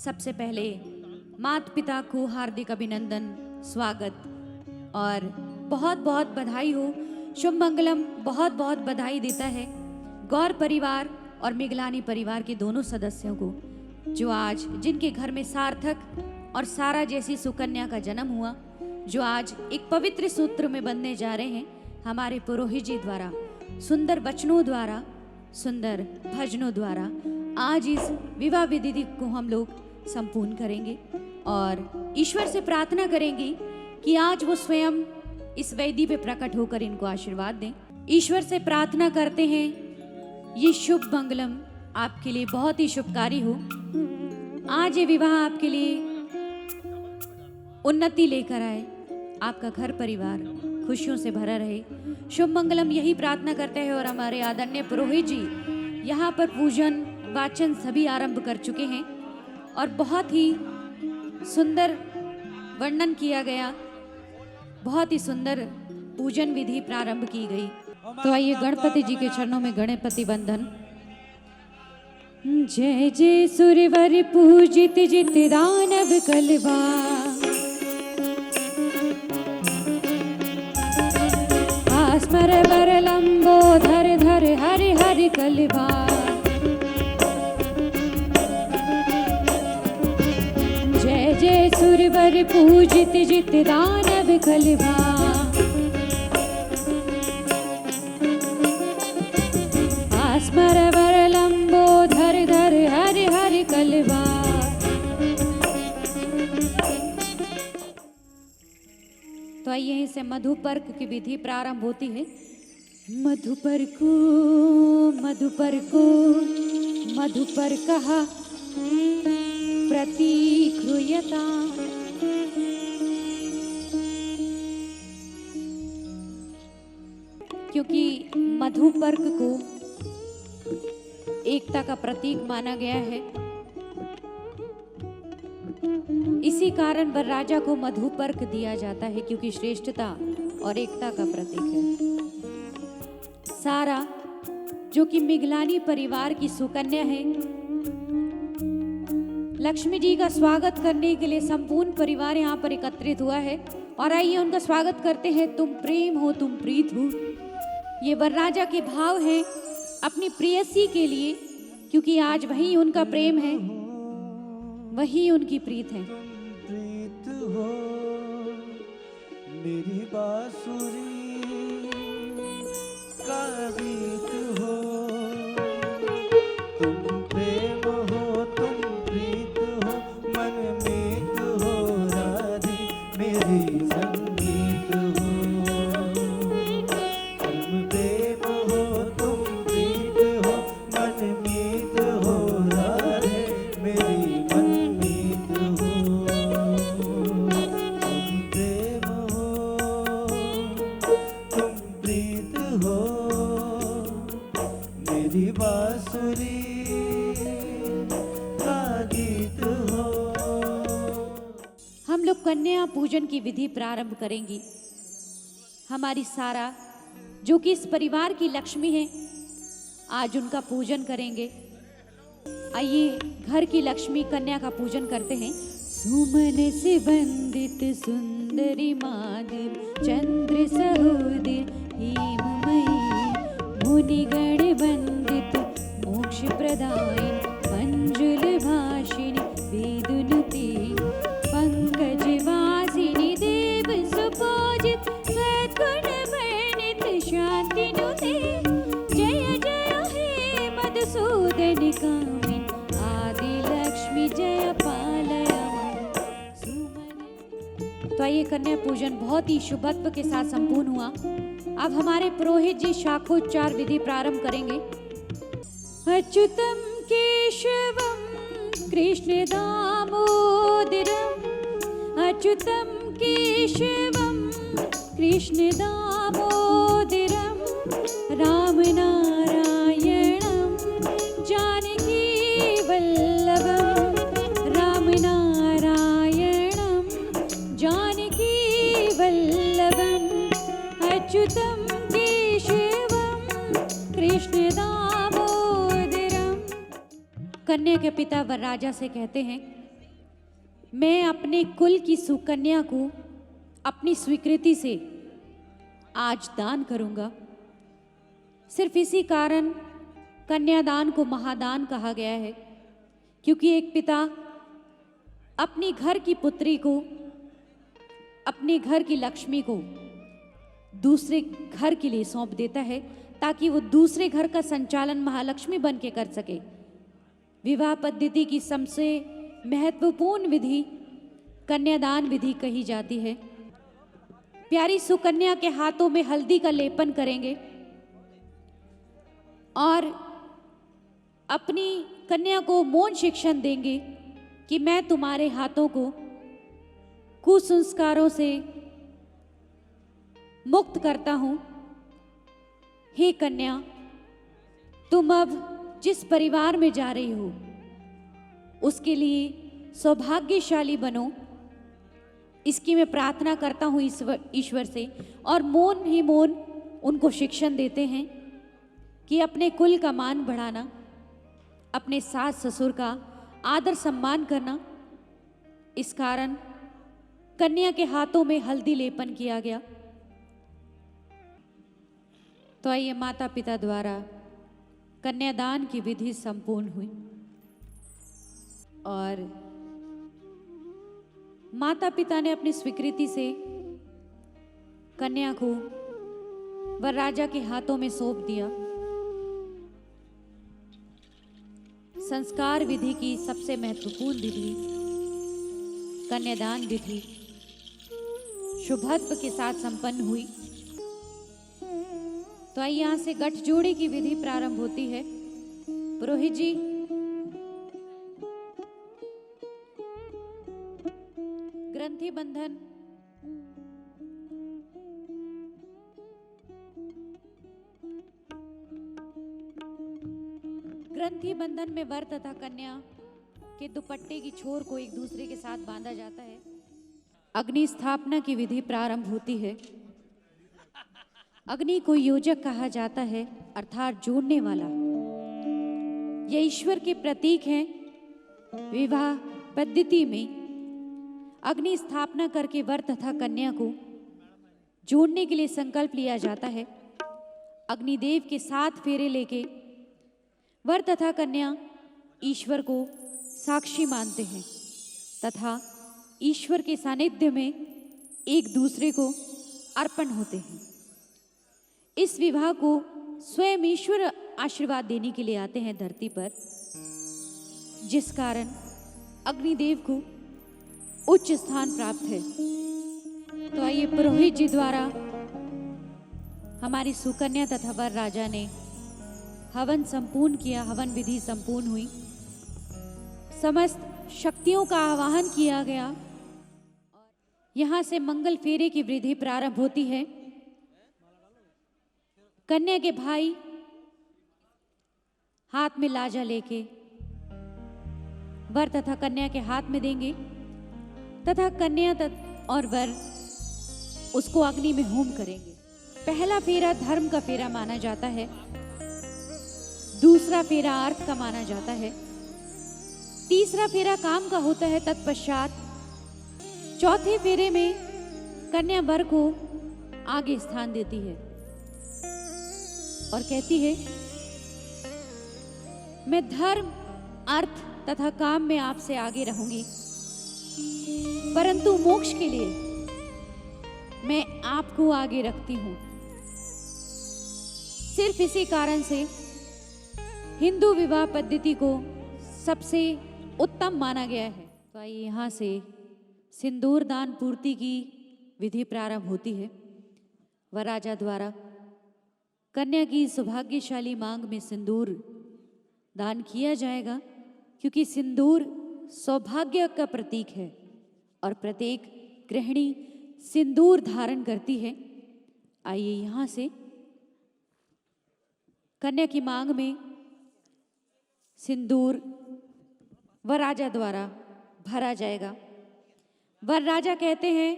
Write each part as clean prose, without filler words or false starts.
सबसे पहले माता पिता को हार्दिक अभिनंदन, स्वागत और बहुत बहुत बधाई हो। शुभ मंगलम बहुत बहुत बधाई देता है गौर परिवार और मिगलानी परिवार के दोनों सदस्यों को, जो आज जिनके घर में सार्थक और सारा जैसी सुकन्या का जन्म हुआ, जो आज एक पवित्र सूत्र में बंधने जा रहे हैं। हमारे पुरोहित जी द्वारा सुंदर वचनों द्वारा, सुंदर भजनों द्वारा आज इस विवाह विधि को हम लोग संपूर्ण करेंगे और ईश्वर से प्रार्थना करेंगे कि आज वो स्वयं इस वेदी पे प्रकट होकर इनको आशीर्वाद दें। ईश्वर से प्रार्थना करते हैं ये शुभ मंगलम आपके लिए बहुत ही शुभकारी हो। आज ये विवाह आपके लिए उन्नति लेकर आए, आपका घर परिवार खुशियों से भरा रहे। शुभ मंगलम यही प्रार्थना करते हैं और हमारे आदरणीय पुरोहित जी यहाँ पर पूजन वाचन सभी आरंभ कर चुके हैं और बहुत ही सुंदर वर्णन किया गया, बहुत ही सुंदर पूजन विधि प्रारंभ की गई। तो आइए गणपति जी के चरणों में गणपति वंदन। जय जय सुरवर पूजित जित दानव कलवा, स्मर बर लंबोधर धर हरि हरि कलवा। जय जय सुरवर पूजित जित दानव कलवा, स्मर बर लंबोधर धर हरि हरि कलवा। तो यहीं से मधुपर्क की विधि प्रारंभ होती है। मधुपर्को मधुपर्को मधुपर्कः प्रतिक्रियता। क्योंकि मधुपर्क को एकता का प्रतीक माना गया है, इसी कारण वरराजा को मधुपर्क दिया जाता है, क्योंकि श्रेष्ठता और एकता का प्रतीक है। सारा जो कि मिगलानी परिवार की सुकन्या है, लक्ष्मी जी का स्वागत करने के लिए संपूर्ण परिवार यहाँ पर एकत्रित हुआ है और आइए उनका स्वागत करते हैं। तुम प्रेम हो तुम प्रीत हो, ये वरराजा के भाव हैं अपनी प्रेयसी के लिए, क्योंकि आज वही उनका प्रेम है, वही उनकी प्रीत है। प्रीत हो मेरी बांसुरी का गीत हो, तुम प्रेम हो तुम प्रीत हो, मन मीत हो राधे मेरी संगीत हो। तुम प्रेम हो तुम प्रीत हो, मन मीत हो राधे मेरी मनमीत हो। तुम प्रेम हो तुम प्रीत हो, मेरी बांसुरी का गीत हो। हम लोग कन्या पूजन की विधि प्रारंभ करेंगी। हमारी सारा जो कि इस परिवार की लक्ष्मी है, आज उनका पूजन करेंगे। आइए घर की लक्ष्मी कन्या का पूजन करते हैं। सुमन से वंदित सुंदरी माधव चंद्र सहोदर हेममयी, मुनिगण वंदित मोक्ष प्रदायिनी, मंजुल भाषिणी वेदनुते, पंकज वासिनी देव सुपूजित, सद्गुण वर्णित शांति नुते। जय जय हे मधुसूदन कामिनी, आदि लक्ष्मी जय पालय। तो आइए कन्या पूजन बहुत ही शुभत्व के साथ संपूर्ण हुआ। अब हमारे पुरोहित जी शाखोच्चार विधि प्रारंभ करेंगे। अच्युतम केशवम कृष्ण दामोदरम, अच्युतम केशवम कृष्ण दामोदरम, राम नारायणम जानकी वल्लभम, राम नारायणम जानकी वल्लभम, अच्युतम केशवम कृष्ण दामोदरम। कन्या के पिता वरराजा से कहते हैं मैं अपने कुल की सुकन्या को अपनी स्वीकृति से आज दान करूंगा। सिर्फ इसी कारण कन्यादान को महादान कहा गया है, क्योंकि एक पिता अपनी घर की पुत्री को, अपने घर की लक्ष्मी को दूसरे घर के लिए सौंप देता है, ताकि वो दूसरे घर का संचालन महालक्ष्मी बन के कर सके। विवाह पद्धति की सबसे महत्वपूर्ण विधि कन्यादान विधि कही जाती है। प्यारी सुकन्या के हाथों में हल्दी का लेपन करेंगे और अपनी कन्या को मौन शिक्षण देंगे कि मैं तुम्हारे हाथों को कुसंस्कारों से मुक्त करता हूं। हे कन्या, तुम अब जिस परिवार में जा रही हो उसके लिए सौभाग्यशाली बनो, इसकी मैं प्रार्थना करता हूं ईश्वर से। और मौन ही मौन उनको शिक्षण देते हैं कि अपने कुल का मान बढ़ाना, अपने सास ससुर का आदर सम्मान करना। इस कारण कन्या के हाथों में हल्दी लेपन किया गया। तो आइए माता पिता द्वारा कन्यादान की विधि संपूर्ण हुई और माता पिता ने अपनी स्वीकृति से कन्या को वरराजा के हाथों में सौंप दिया। संस्कार विधि की सबसे महत्वपूर्ण विधि कन्यादान विधि शुभत्व के साथ संपन्न हुई। तो आइए यहां से गठजोड़े की विधि प्रारंभ होती है। पुरोहित जी, ग्रंथि बंधन, ग्रंथि बंधन में वर तथा कन्या के दुपट्टे की छोर को एक दूसरे के साथ बांधा जाता है। अग्नि स्थापना की विधि प्रारंभ होती है। अग्नि को योजक कहा जाता है, अर्थात जोड़ने वाला। यह ईश्वर के प्रतीक हैं। विवाह पद्धति में अग्नि स्थापना करके वर तथा कन्या को जोड़ने के लिए संकल्प लिया जाता है। अग्निदेव के 7 फेरे लेके वर तथा कन्या ईश्वर को साक्षी मानते हैं तथा ईश्वर के सानिध्य में एक दूसरे को अर्पण होते हैं। इस विवाह को स्वयं ईश्वर आशीर्वाद देने के लिए आते हैं धरती पर, जिस कारण अग्निदेव को उच्च स्थान प्राप्त है। तो आइए पुरोहित जी द्वारा हमारी सुकन्या तथा वर राजा ने हवन संपूर्ण किया। हवन विधि संपूर्ण हुई। समस्त शक्तियों का आवाहन किया गया। यहां से मंगल फेरे की विधि प्रारंभ होती है। कन्या के भाई हाथ में लाजा लेके वर तथा कन्या के हाथ में देंगे तथा कन्या और वर उसको अग्नि में होम करेंगे। पहला फेरा धर्म का फेरा माना जाता है। दूसरा फेरा अर्थ का माना जाता है। तीसरा फेरा काम का होता है। तत्पश्चात चौथे फेरे में कन्या वर को आगे स्थान देती है और कहती है, मैं धर्म, अर्थ तथा काम में आपसे आगे रहूंगी, परंतु मोक्ष के लिए मैं आपको आगे रखती हूं। सिर्फ इसी कारण से हिंदू विवाह पद्धति को सबसे उत्तम माना गया है। तो आइए यहां से सिंदूर दान पूर्ति की विधि प्रारंभ होती है। वरराजा द्वारा कन्या की सौभाग्यशाली मांग में सिंदूर दान किया जाएगा, क्योंकि सिंदूर सौभाग्य का प्रतीक है और प्रत्येक गृहिणी सिंदूर धारण करती है। आइए यहां से कन्या की मांग में सिंदूर वरराजा द्वारा भरा जाएगा। वरराजा कहते हैं,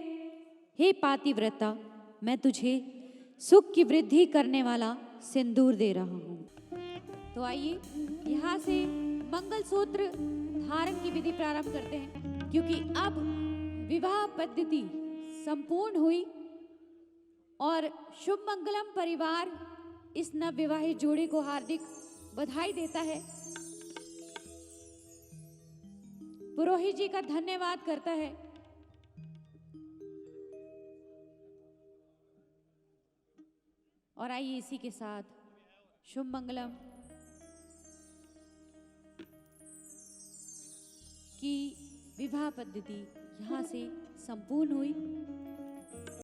हे पातिव्रता, मैं तुझे सुख की वृद्धि करने वाला सिंदूर दे रहा हूं। तो आइए यहां से मंगलसूत्र धारण की विधि प्रारंभ करते हैं। क्योंकि अब विवाह पद्धति संपूर्ण हुई और शुभ मंगलम परिवार इस नवविवाहित जोड़े को हार्दिक बधाई देता है, पुरोहित जी का धन्यवाद करता है। और आइए इसी के साथ शुभ मंगलम की विवाह पद्धति यहाँ से संपूर्ण हुई।